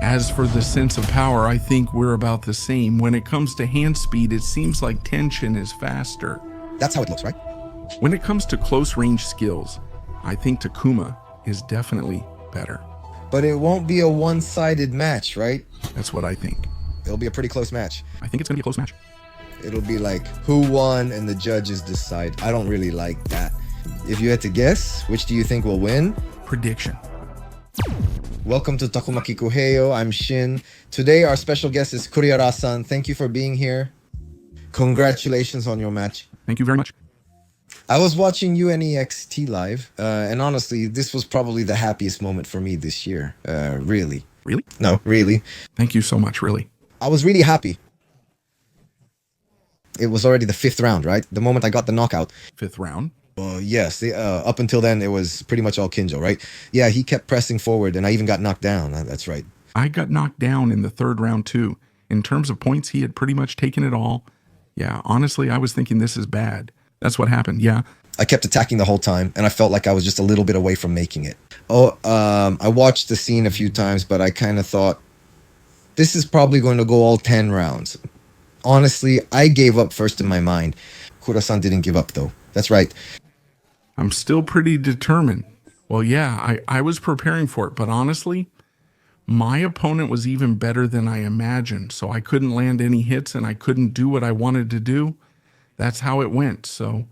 As for the sense of power, I think we're about the same. When it comes to hand speed, it seems like Tenshin is faster. That's how it looks, right? When it comes to close range skills, I think Takuma is definitely better. But it won't be a one-sided match, right? That's what I think. It'll be a pretty close match. I think it's going to be a close match. It'll be like who won and the judges decide. I don't really like that. If you had to guess, which do you think will win? Prediction. Welcome to Takuma Inoue. I'm Shin. Today our special guest is Kurihara-san. Thank you for being here. Congratulations on your match. Thank you very much. I was watching UNEXT live, and honestly, this was probably the happiest moment for me this year. Really. Really? No, really. Thank you so much, really. I was really happy. It was already the 5th round, right? The moment I got the knockout. 5th round? Yes. Up until then, it was pretty much all Kinjo, right? Yeah, he kept pressing forward, and I even got knocked down. That's right. I got knocked down in the 3rd round, too. In terms of points, he had pretty much taken it all. Yeah, honestly, I was thinking this is bad. That's what happened, yeah. I kept attacking the whole time, and I felt like I was just a little bit away from making it. I watched the scene a few times, but I kind of thought, this is probably going to go all 10 rounds. Honestly, I gave up first in my mind. Kura-san didn't give up, though. That's right. I'm still pretty determined. Well, yeah, I was preparing for it, but honestly, my opponent was even better than I imagined, so I couldn't land any hits and I couldn't do what I wanted to do. That's how it went, so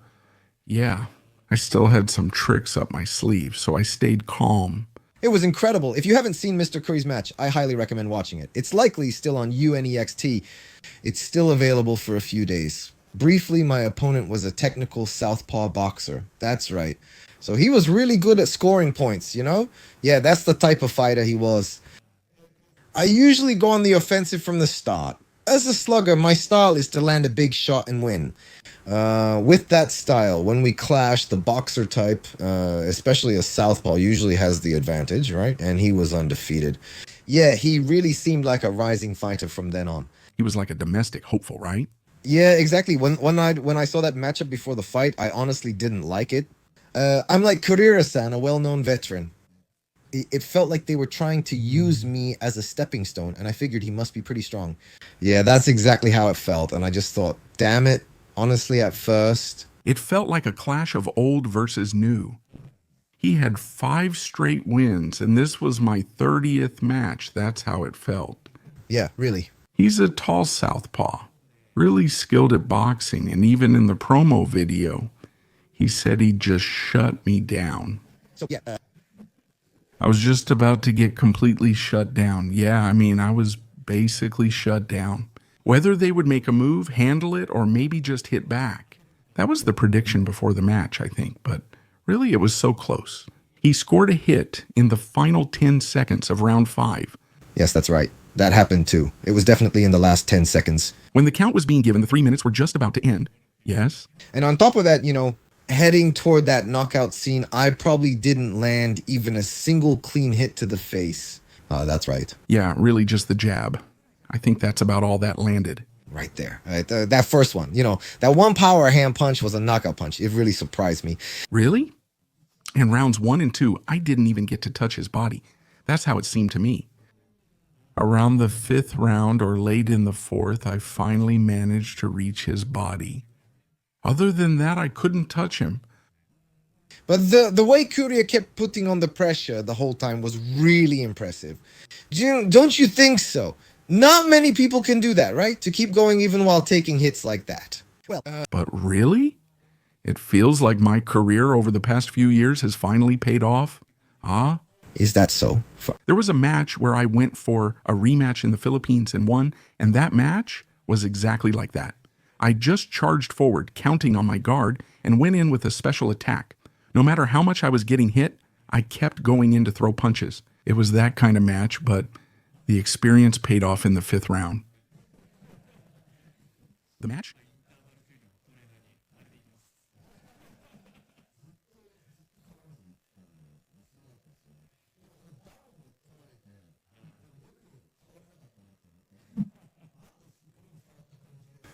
yeah. I still had some tricks up my sleeve, so I stayed calm. It was incredible. If you haven't seen Mr. Curry's match, I highly recommend watching it. It's likely still on UNEXT. It's still available for a few days. Briefly, my opponent was a technical southpaw boxer. That's right. So he was really good at scoring points, you know? Yeah, that's the type of fighter he was. I usually go on the offensive from the start. As a slugger, my style is to land a big shot and win. With that style, when we clash, the boxer type, especially a southpaw, usually has the advantage, right? And he was undefeated. Yeah, he really seemed like a rising fighter from then on. He was like a domestic hopeful, right? Yeah, exactly. When I saw that matchup before the fight, I honestly didn't like it. I'm like Kurihara-san, a well-known veteran. It felt like they were trying to use me as a stepping stone, and I figured he must be pretty strong. Yeah, that's exactly how it felt, and I just thought, damn it. Honestly, at first, it felt like a clash of old versus new. He had 5 straight wins, and this was my 30th match. That's how it felt. Yeah, really. He's a tall southpaw, really skilled at boxing, and even in the promo video, he said he'd just shut me down. So, yeah. I was just about to get completely shut down. Yeah, I mean, I was basically shut down. Whether they would make a move, handle it, or maybe just hit back. That was the prediction before the match, I think, but really it was so close. He scored a hit in the final 10 seconds of round 5. Yes, that's right. That happened too. It was definitely in the last 10 seconds. When the count was being given, the 3 minutes were just about to end. Yes? And on top of that, you know, heading toward that knockout scene, I probably didn't land even a single clean hit to the face. That's right. Yeah, really just the jab. I think that's about all that landed. Right there. Right, that first one, you know, that one power hand punch was a knockout punch. It really surprised me. Really? In rounds 1 and 2, I didn't even get to touch his body. That's how it seemed to me. Around the 5th round or late in the 4th, I finally managed to reach his body. Other than that, I couldn't touch him. But the way Kurihara kept putting on the pressure the whole time was really impressive. Don't you think so? Not many people can do that, right? To keep going even while taking hits like that. Well, but really? It feels like my career over the past few years has finally paid off. Ah? Is that so? There was a match where I went for a rematch in the Philippines and won, and that match was exactly like that. I just charged forward, counting on my guard, and went in with a special attack. No matter how much I was getting hit, I kept going in to throw punches. It was that kind of match, but the experience paid off in the 5th round. The match?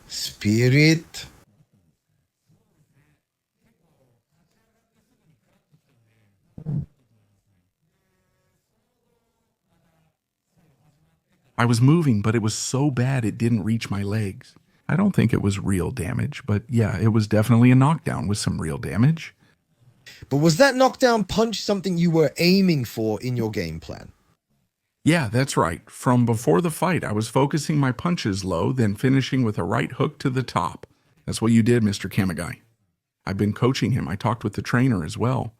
Spirit. I was moving, but it was so bad it didn't reach my legs. I don't think it was real damage, but yeah, it was definitely a knockdown with some real damage. But was that knockdown punch something you were aiming for in your game plan? Yeah, that's right. From before the fight, I was focusing my punches low, then finishing with a right hook to the top. That's what you did, Mr. Kamigai. I've been coaching him. I talked with the trainer as well.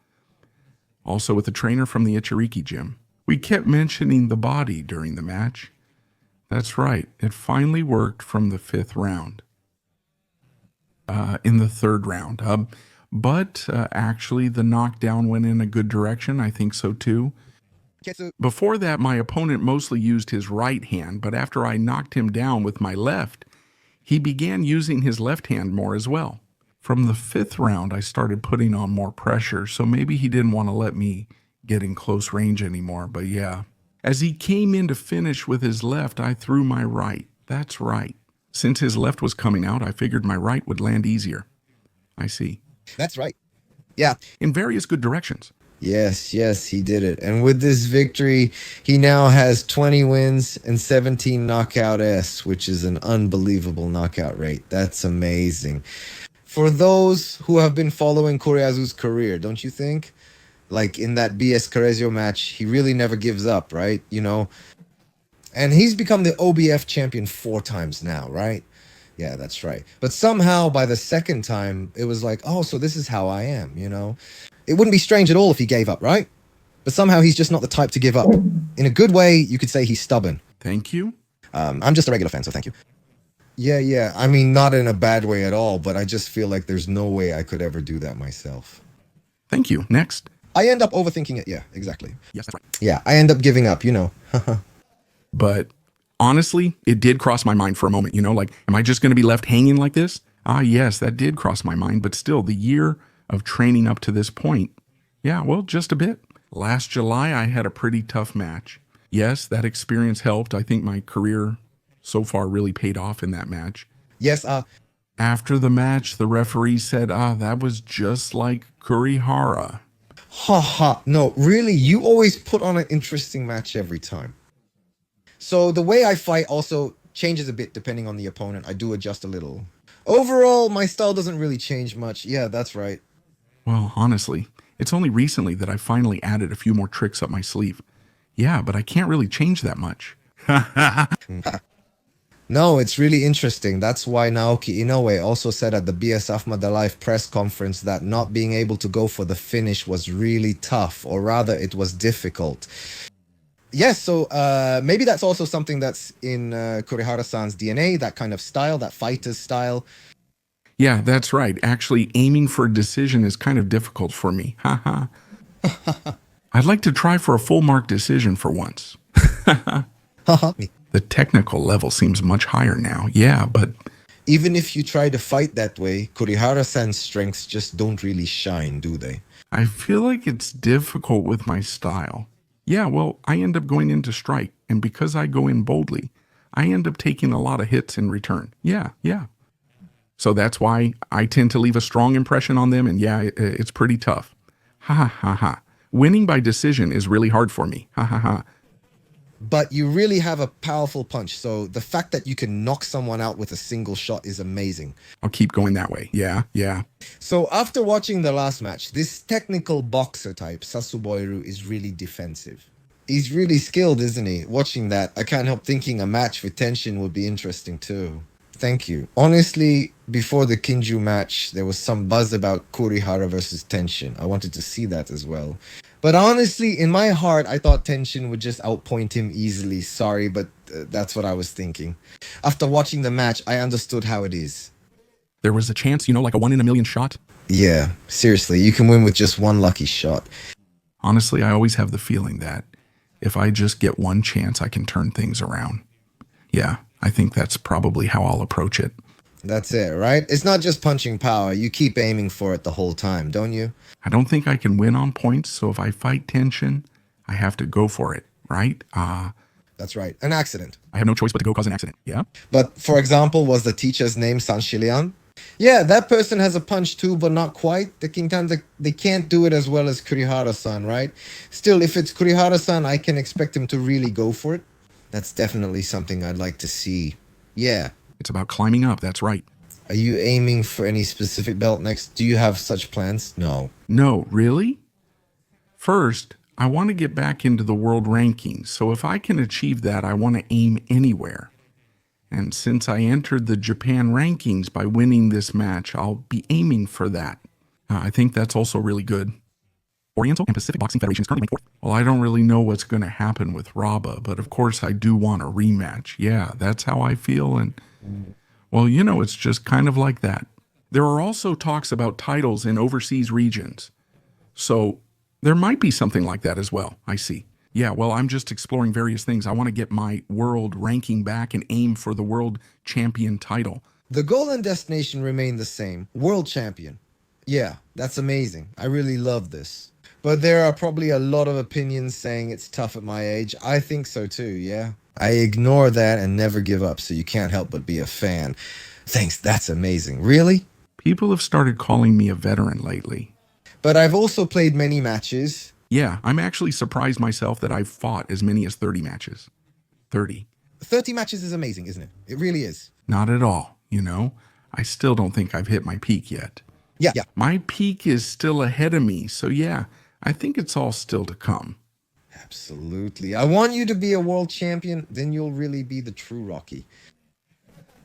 Also with the trainer from the Ichiriki gym. We kept mentioning the body during the match. That's right. It finally worked from the 5th round. In the 3rd round. But actually, the knockdown went in a good direction. I think so too. Before that, my opponent mostly used his right hand, but after I knocked him down with my left, he began using his left hand more as well. From the 5th round, I started putting on more pressure, so maybe he didn't want to let me get in close range anymore, but yeah. As he came in to finish with his left, I threw my right. That's right. Since his left was coming out, I figured my right would land easier. I see. That's right. Yeah. In various good directions. Yes, he did it. And with this victory, he now has 20 wins and 17 knockout S, which is an unbelievable knockout rate. That's amazing. For those who have been following Kuriazu's career, don't you think? Like in that BS Carezio match, he really never gives up, right? You know? And he's become the OBF champion 4 times now, right? Yeah, that's right. But somehow by the 2nd time, it was like, oh, so this is how I am, you know? It wouldn't be strange at all if he gave up, right? But somehow he's just not the type to give up. In a good way, you could say he's stubborn. Thank you. I'm just a regular fan, so thank you. Yeah. I mean, not in a bad way at all, but I just feel like there's no way I could ever do that myself. Thank you. Next. I end up overthinking it. Yeah, exactly. Yes, that's right. Yeah, I end up giving up, you know. But honestly, it did cross my mind for a moment, you know, like, am I just going to be left hanging like this? Ah, yes, that did cross my mind, but still, the year of training up to this point, yeah, well, just a bit. Last July, I had a pretty tough match. Yes, that experience helped. I think my career so far really paid off in that match. Yes, After the match, the referee said, that was just like Kurihara. No, really, you always put on an interesting match every time. So the way I fight also changes a bit depending on the opponent. I do adjust a little. Overall, my style doesn't really change much. Yeah, that's right. Well, honestly, it's only recently that I finally added a few more tricks up my sleeve. Yeah, but I can't really change that much. No, it's really interesting. That's why Naoki Inoue also said at the BS Afma the Life press conference that not being able to go for the finish was really tough, or rather it was difficult. Yes, so maybe that's also something that's in Kurihara-san's DNA, that kind of style, that fighter's style. Yeah, that's right. Actually, aiming for a decision is kind of difficult for me. Haha. I'd like to try for a full mark decision for once. The technical level seems much higher now. Yeah, but even if you try to fight that way, Kurihara-san's strengths just don't really shine, do they? I feel like it's difficult with my style. Yeah, well, I end up going into strike, and because I go in boldly, I end up taking a lot of hits in return. Yeah. So that's why I tend to leave a strong impression on them, and yeah, it's pretty tough. Ha. Winning by decision is really hard for me. Ha. But you really have a powerful punch, so the fact that you can knock someone out with a single shot is amazing. I'll keep going that way. Yeah. So after watching the last match, this technical boxer type, Sasuboiru, is really defensive. He's really skilled, isn't he? Watching that, I can't help thinking a match with Tenshin would be interesting too. Thank you. Honestly, before the Kinju match, there was some buzz about Kurihara versus Tenshin. I wanted to see that as well. But honestly, in my heart, I thought Tenshin would just outpoint him easily. Sorry, but that's what I was thinking. After watching the match, I understood how it is. There was a chance, like a 1 in a million shot? Yeah, seriously, you can win with just one lucky shot. Honestly, I always have the feeling that if I just get one chance, I can turn things around. Yeah, I think that's probably how I'll approach it. That's it, right? It's not just punching power. You keep aiming for it the whole time, don't you? I don't think I can win on points, so if I fight Tenshin, I have to go for it, right? That's right. An accident. I have no choice but to go cause an accident, yeah? But, for example, was the teacher's name Sanshilian? Yeah, that person has a punch too, but not quite. The Kintan, they can't do it as well as Kurihara-san, right? Still, if it's Kurihara-san, I can expect him to really go for it. That's definitely something I'd like to see. Yeah. It's about climbing up, that's right. Are you aiming for any specific belt next? Do you have such plans? No. No, really? First, I want to get back into the world rankings, so if I can achieve that, I want to aim anywhere. And since I entered the Japan rankings by winning this match, I'll be aiming for that. I think that's also really good. Oriental and Pacific Boxing Federations currently ranked fourth. Well, I don't really know what's going to happen with Raba, but of course I do want a rematch. Yeah, that's how I feel, and well, you know, it's just kind of like that. There are also talks about titles in overseas regions. So there might be something like that as well, I see. Yeah, well, I'm just exploring various things. I want to get my world ranking back and aim for the world champion title. The goal and destination remain the same. World champion. Yeah, that's amazing. I really love this. But there are probably a lot of opinions saying it's tough at my age. I think so too, yeah. I ignore that and never give up, so you can't help but be a fan. Thanks, that's amazing. Really? People have started calling me a veteran lately. But I've also played many matches. Yeah, I'm actually surprised myself that I've fought as many as 30 matches. 30. 30 matches is amazing, isn't it? It really is. Not at all, you know? I still don't think I've hit my peak yet. Yeah. My peak is still ahead of me, so yeah, I think it's all still to come. Absolutely. I want you to be a world champion, then you'll really be the true Rocky.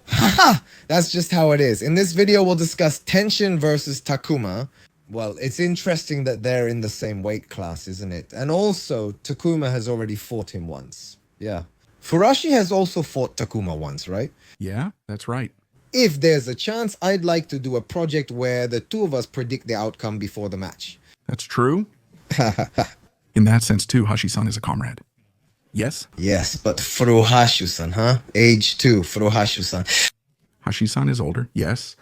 Haha! That's just how it is. In this video, we'll discuss Tenshin versus Takuma. Well, it's interesting that they're in the same weight class, isn't it? And also, Takuma has already fought him once. Yeah. Furashi has also fought Takuma once, right? Yeah, that's right. If there's a chance, I'd like to do a project where the two of us predict the outcome before the match. That's true. In that sense, too, Hashi-san is a comrade. Yes? Yes, but Furuhashu-san, huh? Age 2, Furuhashu-san. Hashi-san is older, yes.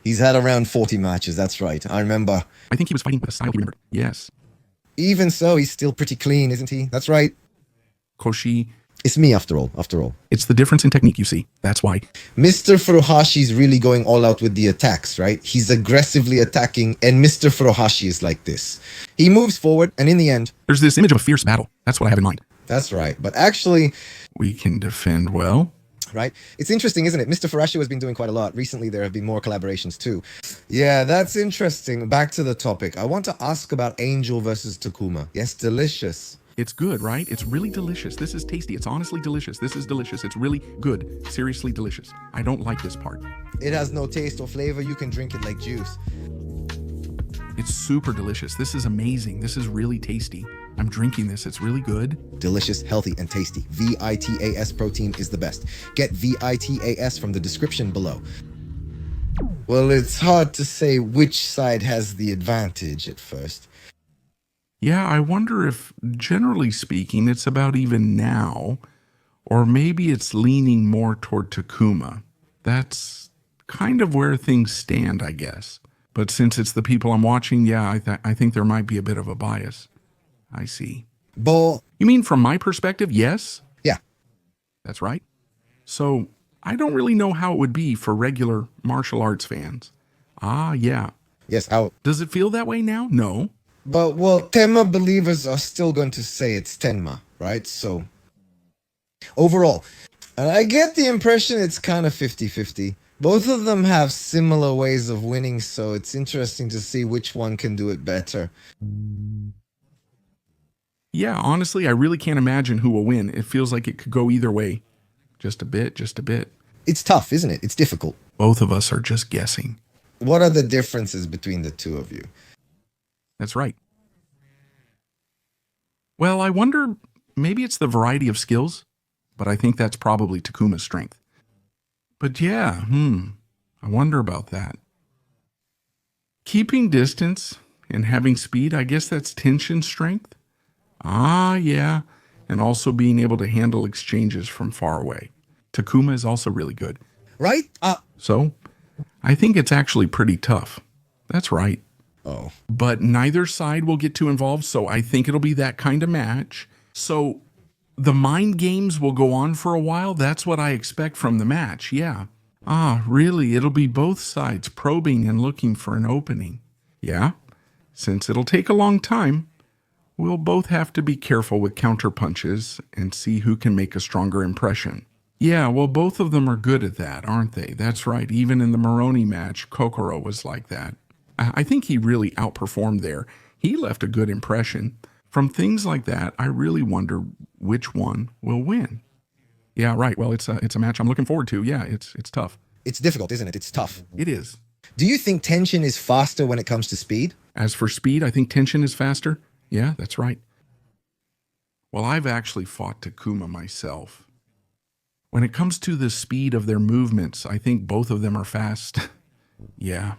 He's had around 40 matches, that's right. I remember. I think he was fighting with a style he remembered. Yes. Even so, he's still pretty clean, isn't he? That's right. Koshi. It's me after all. It's the difference in technique, you see. That's why. Mr. Furuhashi's really going all out with the attacks, right? He's aggressively attacking, and Mr. Furuhashi is like this. He moves forward, and in the end... There's this image of a fierce battle. That's what I have in mind. That's right. But actually... We can defend well. Right? It's interesting, isn't it? Mr. Furuhashi has been doing quite a lot. Recently, there have been more collaborations too. Yeah, that's interesting. Back to the topic. I want to ask about Angel versus Takuma. Yes, delicious. It's good, right? It's really delicious. This is tasty. It's honestly delicious. This is delicious. It's really good. Seriously delicious. I don't like this part. It has no taste or flavor. You can drink it like juice. It's super delicious. This is amazing. This is really tasty. I'm drinking this. It's really good. Delicious, healthy, and tasty. VITAS protein is the best. Get VITAS from the description below. Well, it's hard to say which side has the advantage at first. Yeah, I wonder if, generally speaking, it's about even now, or maybe it's leaning more toward Takuma. That's kind of where things stand, I guess. But since it's the people I'm watching, yeah, I think there might be a bit of a bias. I see. But... You mean from my perspective, yes? Yeah. That's right. So, I don't really know how it would be for regular martial arts fans. Ah, yeah. Yes, how? Does it feel that way now? No. But, well, Tenma believers are still going to say it's Tenma, right? So, overall, I get the impression it's kind of 50-50. Both of them have similar ways of winning, so it's interesting to see which one can do it better. Yeah, honestly, I really can't imagine who will win. It feels like it could go either way. Just a bit, just a bit. It's tough, isn't it? It's difficult. Both of us are just guessing. What are the differences between the two of you? That's right. Well, I wonder, maybe it's the variety of skills, but I think that's probably Takuma's strength. But yeah, I wonder about that. Keeping distance and having speed, I guess that's Tenshin's strength. Ah, yeah, and also being able to handle exchanges from far away. Takuma is also really good. Right? So, I think it's actually pretty tough. That's right. Oh. But neither side will get too involved, so I think it'll be that kind of match. So, the mind games will go on for a while. That's what I expect from the match, yeah. Ah, really, it'll be both sides probing and looking for an opening. Yeah, since it'll take a long time, We'll both have to be careful with counter punches and see who can make a stronger impression. Yeah, well, both of them are good at that, aren't they? That's right. Even in the Moroni match, Kokoro was like that. I think he really outperformed there. He left a good impression. From things like that, I really wonder which one will win. Yeah, right. Well, it's a match I'm looking forward to. Yeah, it's tough. It's difficult, isn't it? It's tough. It is. Do you think Tenshin is faster when it comes to speed? As for speed, I think Tenshin is faster. Yeah, that's right. Well, I've actually fought Takuma myself. When it comes to the speed of their movements, I think both of them are fast. Yeah.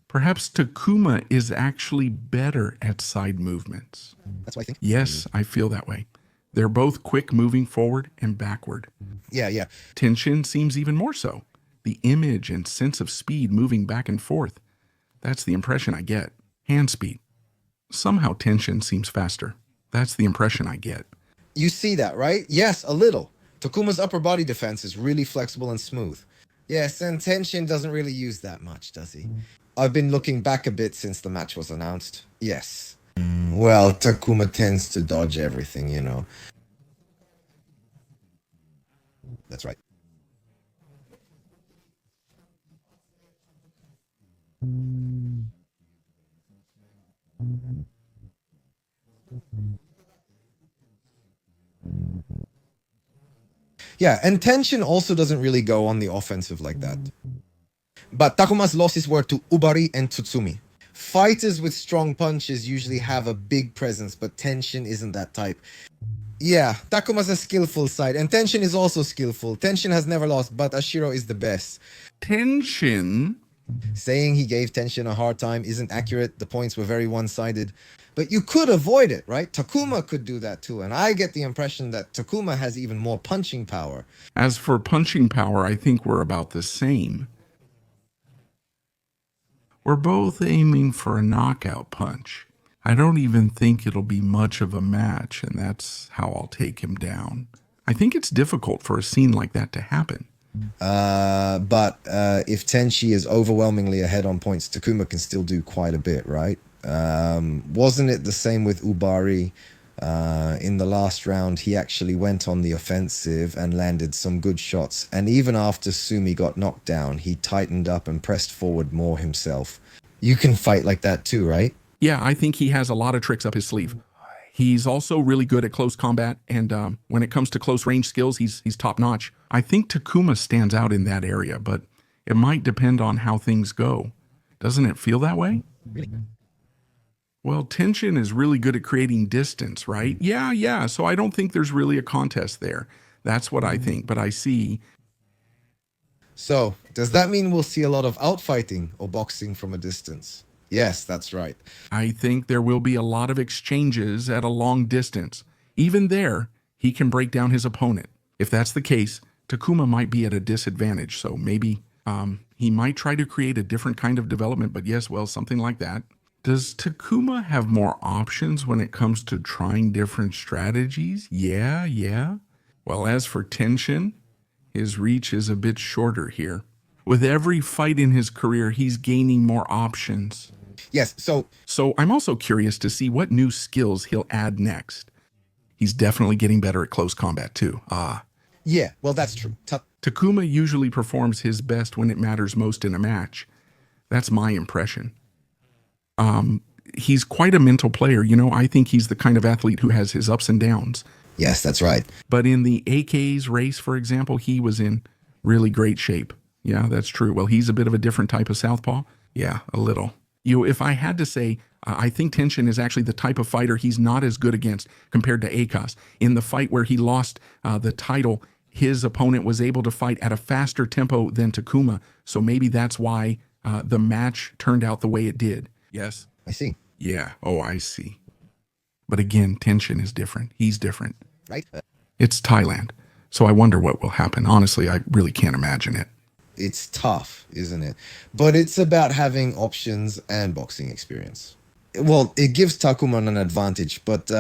Perhaps Takuma is actually better at side movements. That's what I think. Yes, I feel that way. They're both quick moving forward and backward. Yeah. Tenshin seems even more so. The image and sense of speed moving back and forth. That's the impression I get. Hand speed. Somehow Tenshin seems faster. That's the impression I get. You see that, right? Yes, a little. Takuma's upper body defense is really flexible and smooth. Yes, and Tenshin doesn't really use that much, does he? I've been looking back a bit since the match was announced. Yes. Well, Takuma tends to dodge everything, you know. That's right. Yeah, and Tenshin also doesn't really go on the offensive like that. But Takuma's losses were to Ubari and Tsutsumi. Fighters with strong punches usually have a big presence, but Tenshin isn't that type. Yeah, Takuma's a skillful side, and Tenshin is also skillful. Tenshin has never lost, but Ashiro is the best. Tenshin? Saying he gave Tenshin a hard time isn't accurate. The points were very one-sided. But you could avoid it, right? Takuma could do that too, and I get the impression that Takuma has even more punching power. As for punching power, I think we're about the same. We're both aiming for a knockout punch. I don't even think it'll be much of a match, and that's how I'll take him down. I think it's difficult for a scene like that to happen. But if Tenshi is overwhelmingly ahead on points, Takuma can still do quite a bit, right? Wasn't it the same with Ubari? In the last round, he actually went on the offensive and landed some good shots. And even after Sumi got knocked down, he tightened up and pressed forward more himself. You can fight like that too, right? Yeah, I think he has a lot of tricks up his sleeve. He's also really good at close combat, and when it comes to close range skills, he's top notch. I think Takuma stands out in that area, but it might depend on how things go. Doesn't it feel that way? Really? Well, Tenshin is really good at creating distance, right? Yeah, so I don't think there's really a contest there. That's what I think, but I see. So, does that mean we'll see a lot of outfighting or boxing from a distance? Yes, that's right. I think there will be a lot of exchanges at a long distance. Even there, he can break down his opponent. If that's the case, Takuma might be at a disadvantage, so maybe he might try to create a different kind of development, but yes, well, something like that. Does Takuma have more options when it comes to trying different strategies? Yeah. Well, as for Tenshin, his reach is a bit shorter here. With every fight in his career, he's gaining more options. Yes, so I'm also curious to see what new skills he'll add next. He's definitely getting better at close combat too. yeah, well, that's true. Takuma usually performs his best when it matters most in a match. That's my impression. He's quite a mental player. You know, I think he's the kind of athlete who has his ups and downs. Yes, that's right. But in the AK's race, for example, he was in really great shape. Yeah, that's true. Well, he's a bit of a different type of southpaw. Yeah, a little. If I had to say, I think Tenshin is actually the type of fighter he's not as good against compared to Akos. In the fight where he lost the title, his opponent was able to fight at a faster tempo than Takuma. So maybe that's why the match turned out the way it did. Yes? I see. Yeah. Oh, I see. But again, Tenshin is different. He's different. Right? It's Thailand. So I wonder what will happen. Honestly, I really can't imagine it. It's tough, isn't it? But it's about having options and boxing experience. Well, it gives Takuma an advantage, but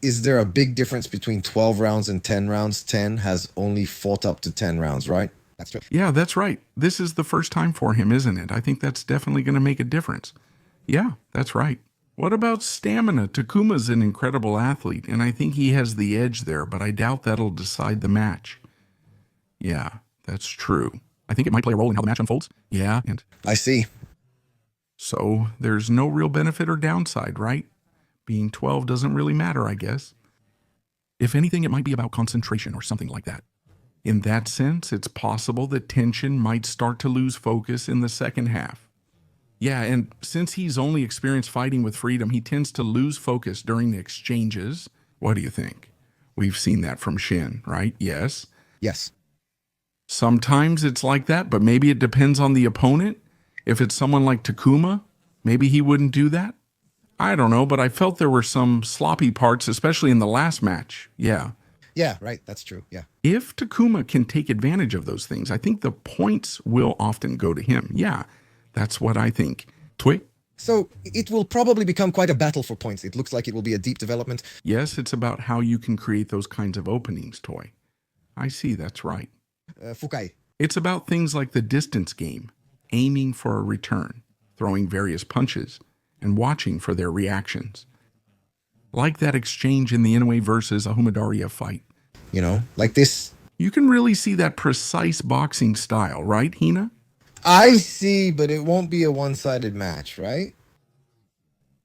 is there a big difference between 12 rounds and 10 rounds? 10 has only fought up to 10 rounds, right? That's true. Yeah, that's right. This is the first time for him, isn't it? I think that's definitely going to make a difference. Yeah, that's right. What about stamina? Takuma's an incredible athlete, and I think he has the edge there, but I doubt that'll decide the match. Yeah, that's true. I think it might play a role in how the match unfolds. Yeah, and I see. so there's no real benefit or downside, right? Being 12 doesn't really matter, I guess. If anything, it might be about concentration or something like that. In that sense, it's possible that Tenshin might start to lose focus in the second half. Yeah, and since he's only experienced fighting with freedom, he tends to lose focus during the exchanges. What do you think? We've seen that from Shin, right? Yes. Yes. Sometimes it's like that, but maybe it depends on the opponent. If it's someone like Takuma, maybe he wouldn't do that. I don't know, but I felt there were some sloppy parts, especially in the last match. Yeah. Yeah, right. That's true. Yeah. If Takuma can take advantage of those things, I think the points will often go to him. Yeah, that's what I think. Toy? So it will probably become quite a battle for points. It looks like it will be a deep development. Yes, it's about how you can create those kinds of openings, Toy. I see, that's right. Fukai. It's about things like the distance game, aiming for a return, throwing various punches, and watching for their reactions. Like that exchange in the Inoue versus Ahumadariya fight. You know, like this. You can really see that precise boxing style, right, Hina? I see, but it won't be a one-sided match, right?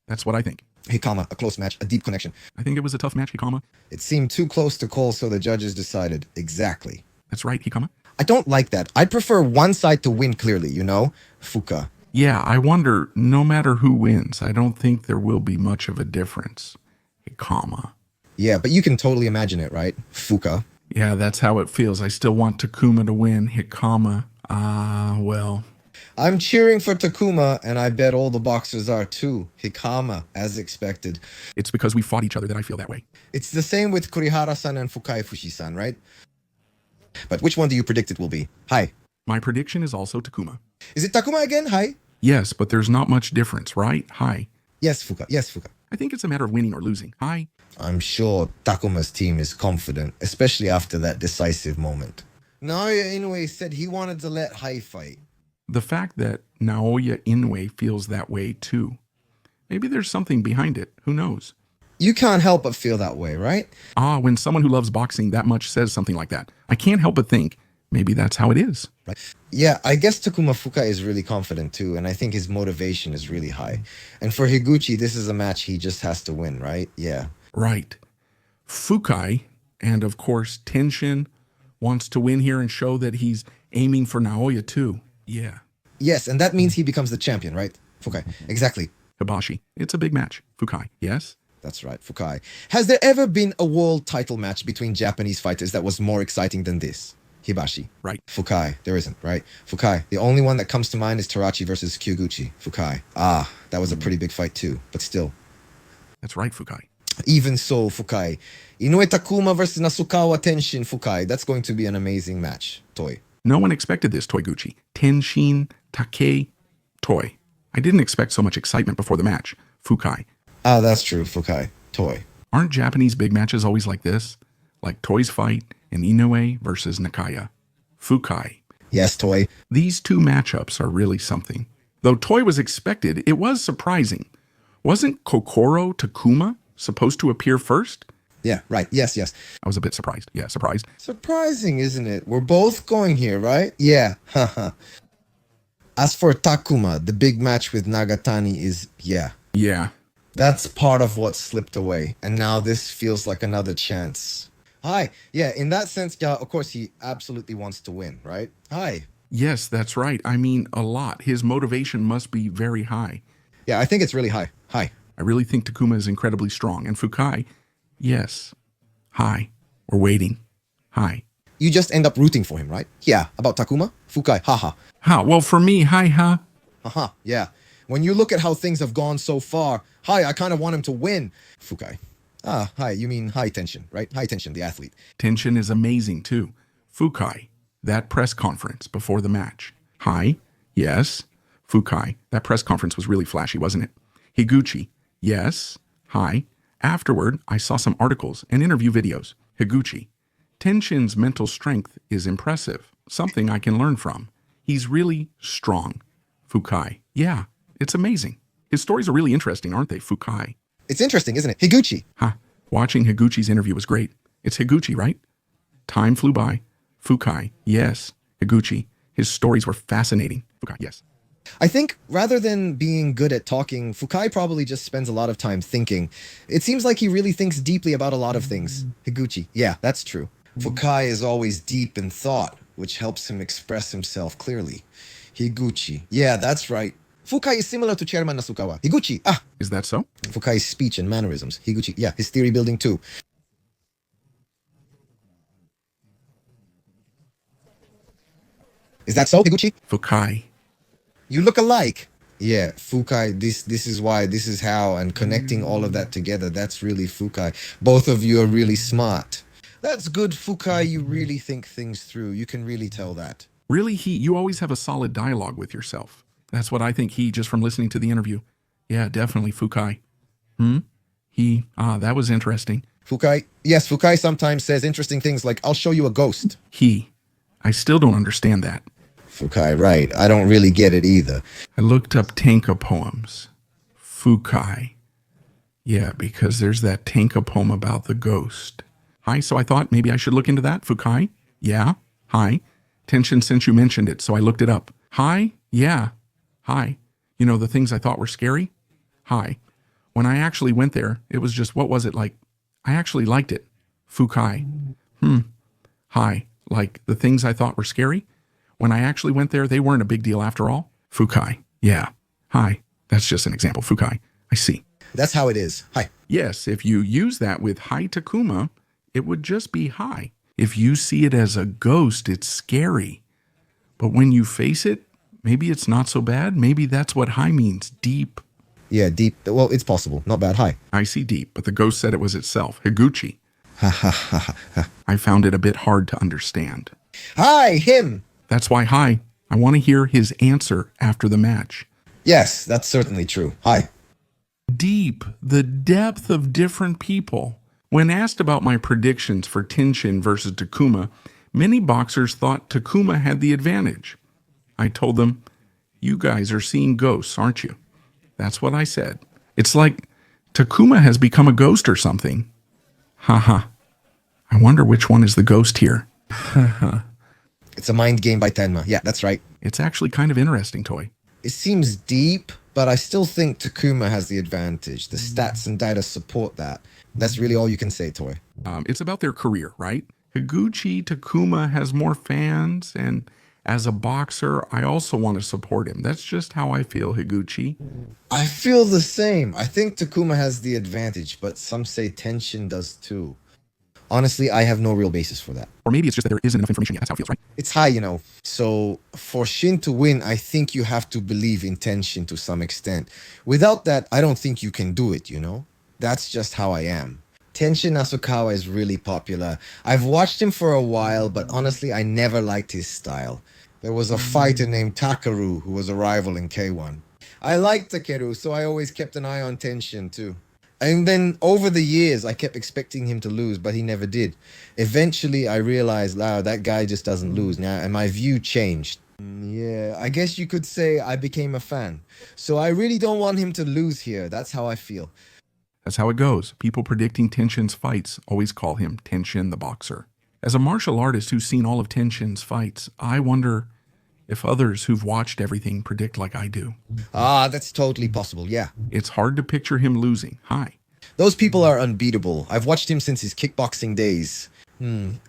That's what I think. Hikama, a close match, a deep connection. I think it was a tough match, Hikama. It seemed too close to call, so the judges decided. Exactly. That's right, Hikama. I don't like that. I'd prefer one side to win clearly, you know? Fuka. Yeah, I wonder, no matter who wins, I don't think there will be much of a difference. Hikama. Yeah, but you can totally imagine it, right? Fuka. Yeah, that's how it feels. I still want Takuma to win. Hikama, well. I'm cheering for Takuma, and I bet all the boxers are too. Hikama, as expected. It's because we fought each other that I feel that way. It's the same with Kurihara-san and Fukai Fushi-san, right? But which one do you predict it will be? Hi. My prediction is also Takuma. Is it Takuma again? Hi. Yes, but there's not much difference, right? Hi. Yes, Fuka. Yes, Fuka. I think it's a matter of winning or losing. Hi. I'm sure Takuma's team is confident, especially after that decisive moment. Naoya Inoue said he wanted to let Hai fight. The fact that Naoya Inoue feels that way too. Maybe there's something behind it. Who knows? You can't help but feel that way, right? When someone who loves boxing that much says something like that, I can't help but think, maybe that's how it is. Right. Yeah, I guess Takuma Fukai is really confident too, and I think his motivation is really high. And for Higuchi, this is a match he just has to win, right? Yeah. Right. Fukai, and of course Tenshin, wants to win here and show that he's aiming for Naoya too. Yeah. Yes, and that means he becomes the champion, right? Fukai. Exactly. Hibashi. It's a big match. Fukai. Yes? That's right, Fukai. Has there ever been a world title match between Japanese fighters that was more exciting than this? Hibashi. Right. Fukai. There isn't, right? Fukai. The only one that comes to mind is Tarachi versus Kyoguchi. Fukai. That was a pretty big fight too, but still. That's right, Fukai. Even so, Fukai. Inoue Takuma versus Nasukawa Tenshin Fukai. That's going to be an amazing match. Toy. No one expected this, Toiguchi. Tenshin, Take, Toy. I didn't expect so much excitement before the match. Fukai. That's true, Fukai. Toy. Aren't Japanese big matches always like this? Like Toy's fight and Inoue versus Nakaya. Fukai. Yes, Toy. These two matchups are really something. Though Toy was expected, it was surprising. Wasn't Kokoro Takuma supposed to appear first? Yeah, right. Yes, yes. I was a bit surprised. Yeah, surprised. Surprising, isn't it? We're both going here, right? Yeah. Haha. As for Takuma, the big match with Nagatani is, yeah. Yeah. That's part of what slipped away. And now this feels like another chance. Hi. Yeah, in that sense, yeah, of course, he absolutely wants to win, right? Hi. Yes, that's right. I mean, a lot. His motivation must be very high. Yeah, I think it's really high. Hi. I really think Takuma is incredibly strong. And Fukai, yes. Hi. We're waiting. Hi. You just end up rooting for him, right? Yeah. About Takuma? Fukai. Haha. Ha. Well, for me, hi, ha. Haha. Yeah. When you look at how things have gone so far, hi, I kind of want him to win. Fukai. Hi. You mean High Tenshin, right? High Tenshin, the athlete. Tenshin is amazing, too. Fukai. That press conference before the match. Hi. Yes. Fukai. That press conference was really flashy, wasn't it? Higuchi. Yes. Hi. Afterward, I saw some articles and interview videos. Higuchi. Tenshin's mental strength is impressive, something I can learn from. He's really strong. Fukai. Yeah, it's amazing. His stories are really interesting, aren't they, Fukai? It's interesting, isn't it? Higuchi. Ha, watching Higuchi's interview was great. It's Higuchi, right? Time flew by. Fukai, yes. Higuchi, his stories were fascinating. Fukai, yes. I think rather than being good at talking, Fukai probably just spends a lot of time thinking. It seems like he really thinks deeply about a lot of things. Higuchi, yeah, that's true. Fukai is always deep in thought, which helps him express himself clearly. Higuchi, yeah, that's right. Fukai is similar to Chairman Nasukawa. Higuchi, Is that so? Fukai's speech and mannerisms. Higuchi, yeah, his theory building too. Is that so, Higuchi? Fukai. You look alike. Yeah, Fukai, this is why, this is how, and connecting all of that together, that's really Fukai. Both of you are really smart. That's good, Fukai, you really think things through. You can really tell that. Really, you always have a solid dialogue with yourself. That's what I think just from listening to the interview. Yeah, definitely Fukai. That was interesting. Fukai, yes, Fukai sometimes says interesting things like, I'll show you a ghost. I still don't understand that. Fukai, right. I don't really get it either. I looked up Tenka poems. Fukai. Yeah, because there's that Tenka poem about the ghost. Hi, so I thought maybe I should look into that. Fukai? Yeah. Hi. Tenshin, since you mentioned it, so I looked it up. Hi? Yeah. Hi. You know, the things I thought were scary? Hi. When I actually went there, it was just, what was it like? I actually liked it. Fukai. Hi. Like, the things I thought were scary? When I actually went there, they weren't a big deal after all. Fukai. Yeah. Hi. That's just an example. Fukai. I see. That's how it is. Hi. Yes, if you use that with hi Takuma, it would just be hi. If you see it as a ghost, it's scary. But when you face it, maybe it's not so bad. Maybe that's what hi means, deep. Yeah, deep. Well, it's possible. Not bad. Hi. I see deep, but the ghost said it was itself. Higuchi. Ha ha ha ha. I found it a bit hard to understand. Hi, him. That's why hi. I want to hear his answer after the match. Yes, that's certainly true. Hi. Deep, the depth of different people. When asked about my predictions for Tenshin versus Takuma, many boxers thought Takuma had the advantage. I told them, you guys are seeing ghosts, aren't you? That's what I said. It's like Takuma has become a ghost or something. Haha. I wonder which one is the ghost here. Haha. It's a mind game by Tenma. Yeah, that's right. It's actually kind of interesting, Toy. It seems deep, but I still think Takuma has the advantage. The stats and data support that. That's really all you can say, Toy. It's about their career, right? Higuchi Takuma has more fans, and as a boxer, I also want to support him. That's just how I feel, Higuchi. I feel the same. I think Takuma has the advantage, but some say Tenshin does too. Honestly, I have no real basis for that. Or maybe it's just that there isn't enough information yet. That's how it feels, right? It's high, you know. So for Shin to win, I think you have to believe in Tenshin to some extent. Without that, I don't think you can do it, you know? That's just how I am. Tenshin Nasukawa is really popular. I've watched him for a while, but honestly, I never liked his style. There was a fighter named Takeru who was a rival in K1. I liked Takeru, so I always kept an eye on Tenshin too. And then over the years, I kept expecting him to lose, but he never did. Eventually, I realized, wow, that guy just doesn't lose now, and my view changed. Yeah, I guess you could say I became a fan. So I really don't want him to lose here. That's how I feel. That's how it goes. People predicting Tenshin's fights always call him Tenshin the boxer. As a martial artist who's seen all of Tenshin's fights, I wonder if others who've watched everything predict like I do. Ah, that's totally possible, yeah. It's hard to picture him losing. Hi. Those people are unbeatable. I've watched him since his kickboxing days.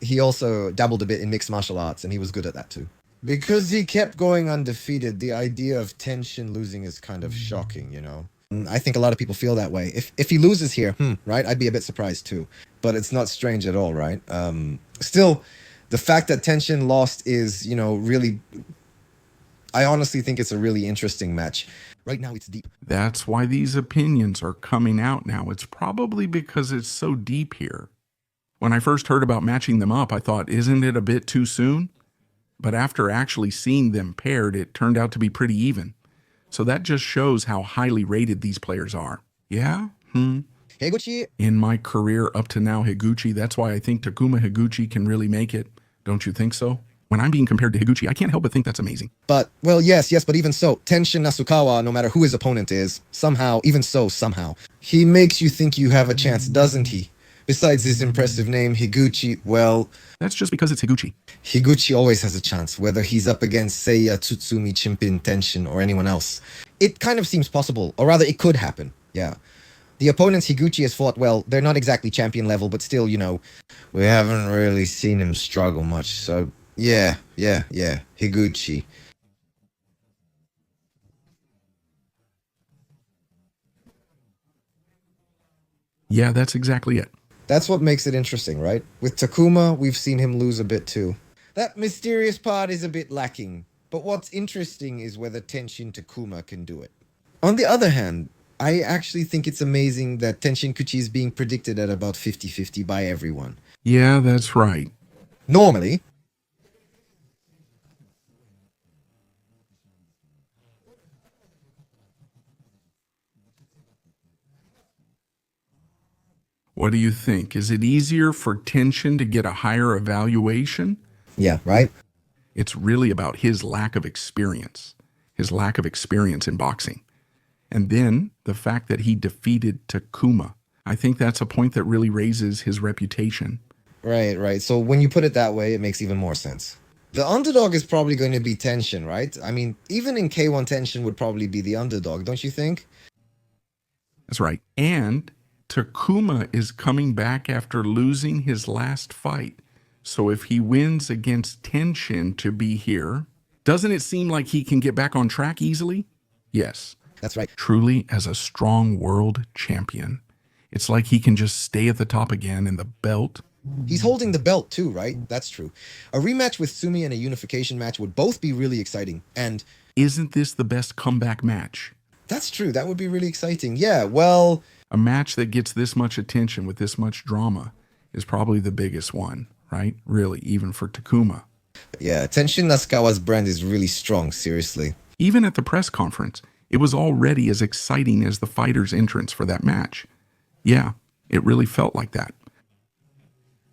He also dabbled a bit in mixed martial arts, and he was good at that too. Because he kept going undefeated, the idea of Tenshin losing is kind of shocking, you know? I think a lot of people feel that way. If he loses here, right, I'd be a bit surprised too. But it's not strange at all, right? Still, the fact that Tenshin lost is, you know, really... I honestly think it's a really interesting match. Right now, it's deep. That's why these opinions are coming out now. It's probably because it's so deep here. When I first heard about matching them up, I thought, isn't it a bit too soon? But after actually seeing them paired, it turned out to be pretty even. So that just shows how highly rated these players are. Yeah? Higuchi? In my career up to now, Higuchi, that's why I think Takuma Higuchi can really make it. Don't you think so? when I'm being compared to Higuchi, I can't help but think that's amazing. But, well, yes, but even so, Tenshin Nasukawa, no matter who his opponent is, somehow, he makes you think you have a chance, doesn't he? Besides his impressive name, Higuchi, well, That's just because it's Higuchi. Higuchi always has a chance, whether he's up against Seiya, Tsutsumi, Chimpin, Tenshin, or anyone else. It kind of seems possible, or rather, it could happen, yeah. The opponents Higuchi has fought, well, they're not exactly champion level, but still, we haven't really seen him struggle much, so yeah, Higuchi. Yeah, that's exactly it. That's what makes it interesting, right? With Takuma, we've seen him lose a bit too. That mysterious part is a bit lacking, but what's interesting is whether Tenshin Takuma can do it. On the other hand, I actually think it's amazing that Tenshin Kuchi is being predicted at about 50-50 by everyone. Yeah, that's right. Normally, What do you think? Is it easier for Tenshin to get a higher evaluation? yeah, right? It's really about his lack of experience in boxing. And then the fact that he defeated Takuma. I think that's a point that really raises his reputation. Right. So when you put it that way, it makes even more sense. The underdog is probably going to be Tenshin, right? I mean, even in K1, Tenshin would probably be the underdog, don't you think? That's right. And Takuma is coming back after losing his last fight. So if he wins against Tenshin to be here, doesn't it seem like he can get back on track easily? Yes. That's right. Truly, as a strong world champion, it's like he can just stay at the top again in the belt. He's holding the belt too, right? That's true. A rematch with Sumi and a unification match would both be really exciting. And Isn't this the best comeback match? that's true. That would be really exciting. Yeah, well, A match that gets this much attention with this much drama is probably the biggest one, right? Really, even for Takuma. yeah, Tenshin Nasukawa's brand is really strong, seriously. Even at the press conference, it was already as exciting as the fighter's entrance for that match. Yeah, it really felt like that.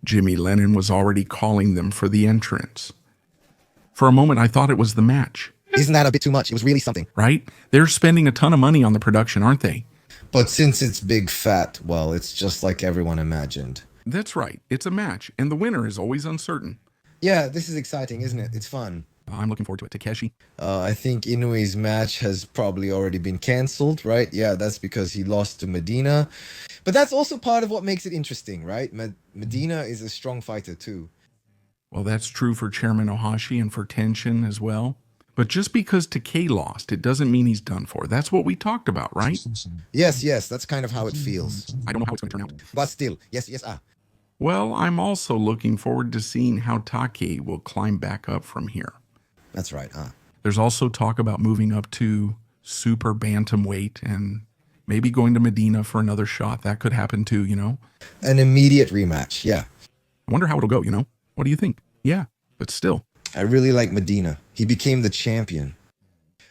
Jimmy Lennon was already calling them for the entrance. For a moment, I thought it was the match, Isn't that a bit too much? It was really something. right? They're spending a ton of money on the production, aren't they? But since it's big fat, well, it's just like everyone imagined. That's right. It's a match, and the winner is always uncertain. Yeah, this is exciting, isn't it? It's fun. I'm looking forward to it. Takeshi. I think Inoue's match has probably already been cancelled, right? Yeah, that's because he lost to Medina. But that's also part of what makes it interesting, right? Medina is a strong fighter too. Well, that's true for Chairman Ohashi and for Tenshin as well. But just because Takei lost, it doesn't mean he's done for. That's what we talked about, right? Yes, that's kind of how it feels. I don't know how it's going to turn out. But still, yes, Well, I'm also looking forward to seeing how Takei will climb back up from here. that's right, There's also talk about moving up to super bantamweight and maybe going to Medina for another shot. That could happen too, you know? An immediate rematch, yeah. I wonder how it'll go, you know? What do you think? Yeah, but still. I really like Medina. He became the champion.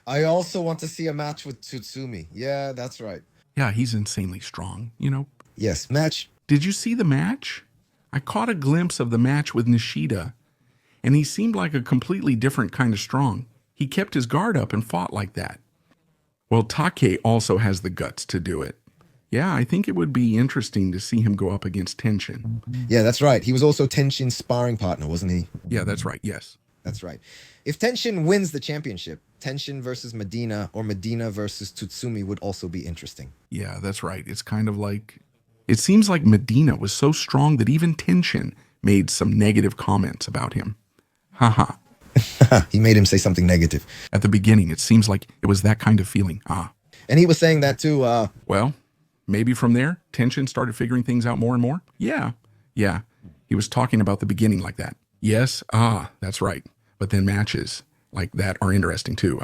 I also want to see a match with Tsutsumi. Yeah, that's right. Yeah, he's insanely strong, you know? Yes, match. Did you see the match? I caught a glimpse of the match with Nishida, and he seemed like a completely different kind of strong. He kept his guard up and fought like that. Well, Takei also has the guts to do it. Yeah, I think it would be interesting to see him go up against Tenshin. Yeah, that's right. He was also Tenshin's sparring partner, wasn't he? Yeah, that's right, yes. That's right. If Tenshin wins the championship, Tenshin versus Medina or Medina versus Tsutsumi would also be interesting. Yeah, that's right. It's kind of like... It seems like Medina was so strong that even Tenshin made some negative comments about him. Haha. He made him say something negative. At the beginning, it seems like it was that kind of feeling. And he was saying that too, Well, maybe from there, Tenshin started figuring things out more and more? Yeah. He was talking about the beginning like that. Yes, that's right. But then matches like that are interesting too.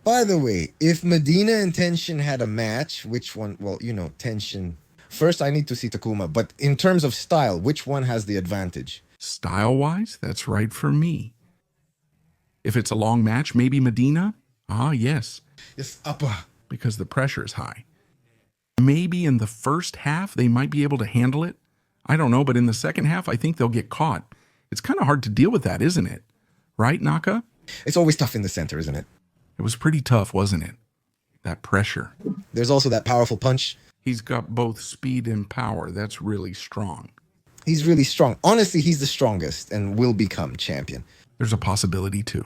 By the way, if Medina and Tenshin had a match, which one? Well, Tenshin. First, I need to see Takuma, but in terms of style, which one has the advantage? Style-wise, that's right for me. If it's a long match, maybe Medina? Yes. Yes, upper. Because the pressure is high. Maybe in the first half, they might be able to handle it. I don't know, but in the second half, I think they'll get caught. It's kind of hard to deal with that, isn't it? Right, Naka? It's always tough in the center, isn't it? It was pretty tough, wasn't it? That pressure. There's also that powerful punch. He's got both speed and power. That's really strong. He's really strong. Honestly, he's the strongest and will become champion. There's a possibility, too.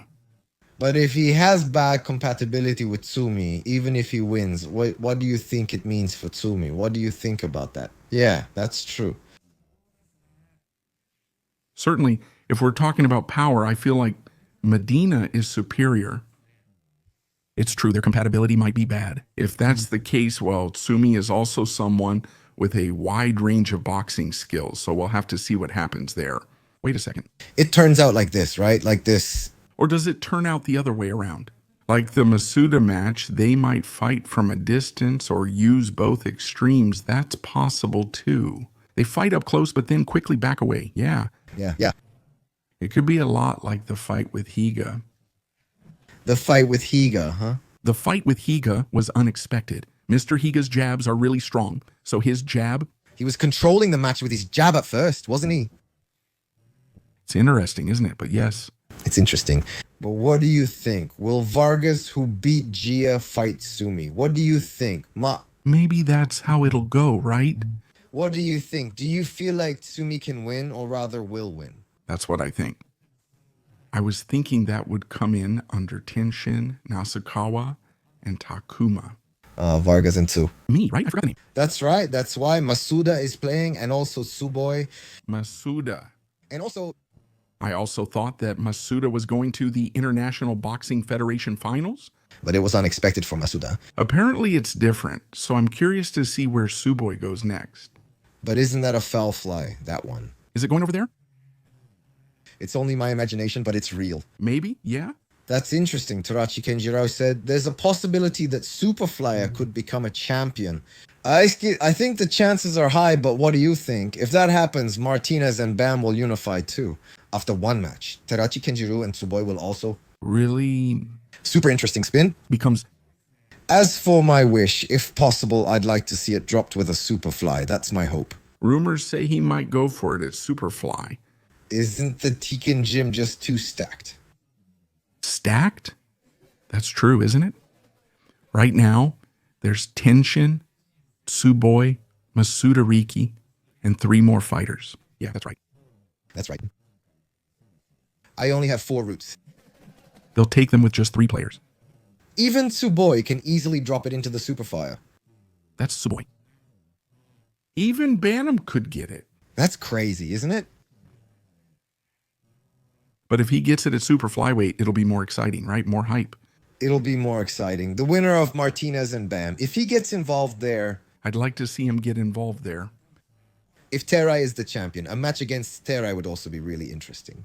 But if he has bad compatibility with Tsumi, even if he wins, what do you think it means for Tsumi? What do you think about that? Yeah, that's true. Certainly, if we're talking about power, I feel like Medina is superior. It's true, their compatibility might be bad. If that's the case, well, Tsumi is also someone with a wide range of boxing skills, so we'll have to see what happens there. Wait a second. It turns out like this, right? Like this. Or does it turn out the other way around? Like the Masuda match, they might fight from a distance or use both extremes. That's possible too. They fight up close but then quickly back away. Yeah. Yeah. It could be a lot like the fight with Higa. The fight with Higa, huh? The fight with Higa was unexpected. Mr. Higa's jabs are really strong, so his jab... He was controlling the match with his jab at first, wasn't he? It's interesting, isn't it? But yes. It's interesting. But what do you think? Will Vargas, who beat Gia, fight Tsumi? What do you think? Maybe that's how it'll go, right? What do you think? Do you feel like Tsumi can win, or rather will win? That's what I think. I was thinking that would come in under Tenshin, Nasukawa, and Takuma. Vargas and Tsu. Me, right? I forgot the name. That's right. That's why Masuda is playing, and also Tsuboi. Masuda. And also... I also thought that Masuda was going to the International Boxing Federation finals. But it was unexpected for Masuda. Apparently it's different, so I'm curious to see where Tsuboi goes next. But isn't that a foul fly, that one? Is it going over there? It's only my imagination, but it's real. Maybe, yeah. That's interesting, Tarachi Kenjiro said. There's a possibility that Superflyer could become a champion. I think the chances are high, but what do you think? If that happens, Martinez and Bam will unify too. After one match, Tarachi Kenjiro and Tsuboi will also... Really? Super interesting spin. Becomes... As for my wish, if possible, I'd like to see it dropped with a Superfly. That's my hope. Rumors say he might go for it at Superfly. Isn't the Tekken gym just too stacked? Stacked? That's true, isn't it? Right now, there's Tenshin, Tsuboi, Masuda Riki, and 3 more fighters. Yeah, that's right. That's right. I only have 4 routes. They'll take them with just 3 players. Even Tsuboi can easily drop it into the Superfire. That's Tsuboi. Even Bantam could get it. That's crazy, isn't it? But if he gets it at super flyweight, it'll be more exciting, right? More hype. It'll be more exciting. The winner of Martinez and Bam, if he gets involved there... I'd like to see him get involved there. If Terai is the champion, a match against Terai would also be really interesting.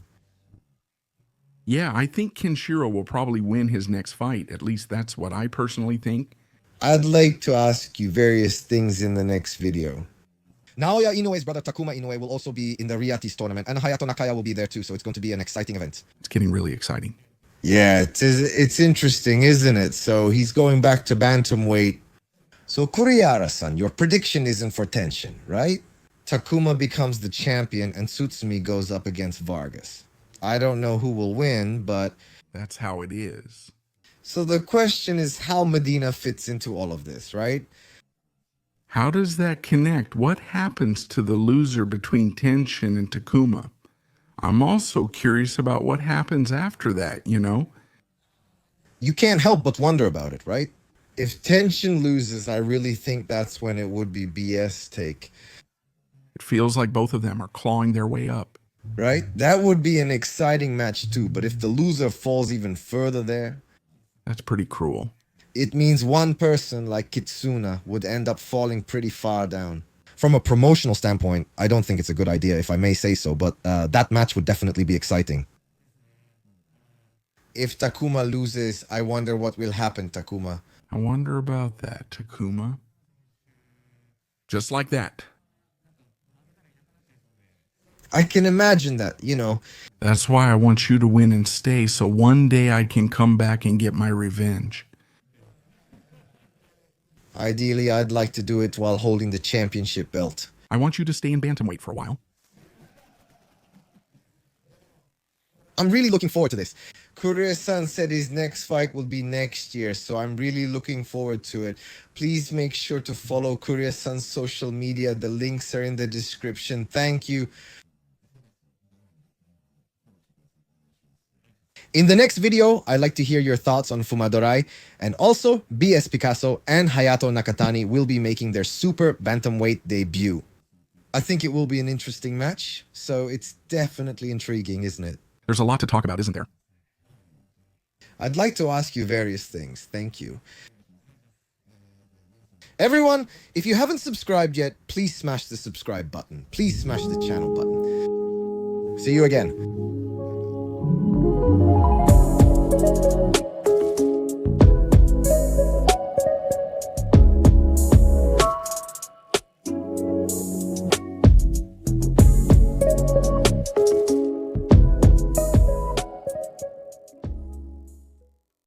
Yeah, I think Kenshiro will probably win his next fight. At least that's what I personally think. I'd like to ask you various things in the next video. Naoya Inoue's brother Takuma Inoue will also be in the Riatis tournament, and Hayato Nakaya will be there too, so it's going to be an exciting event. It's getting really exciting. Yeah, it's interesting, isn't it? So he's going back to bantamweight. So Kurihara-san, your prediction isn't for Tenshin, right? Takuma becomes the champion and Tsutsumi goes up against Vargas. I don't know who will win, but... That's how it is. So the question is how Medina fits into all of this, right? How does that connect? What happens to the loser between Tenshin and Takuma? I'm also curious about what happens after that, you know? You can't help but wonder about it, right? If Tenshin loses, I really think that's when it would be BS take. It feels like both of them are clawing their way up. Right? That would be an exciting match too, but if the loser falls even further there... That's pretty cruel. It means one person like Kitsuna would end up falling pretty far down. From a promotional standpoint, I don't think it's a good idea, if I may say so, but that match would definitely be exciting. If Takuma loses, I wonder what will happen, Takuma. I wonder about that, Takuma. Just like that. I can imagine that, you know. That's why I want you to win and stay, so one day I can come back and get my revenge. Ideally, I'd like to do it while holding the championship belt. I want you to stay in bantamweight for a while. I'm really looking forward to this. Kurihara-san said his next fight will be next year, so I'm really looking forward to it. Please make sure to follow Kurihara-san's social media. The links are in the description. Thank you. In the next video, I'd like to hear your thoughts on Fumadorai, and also BS Picasso and Hayato Nakatani will be making their super bantamweight debut. I think it will be an interesting match, so it's definitely intriguing, isn't it? There's a lot to talk about, isn't there? I'd like to ask you various things. Thank you. Everyone, if you haven't subscribed yet, please smash the subscribe button. Please smash the channel button. See you again.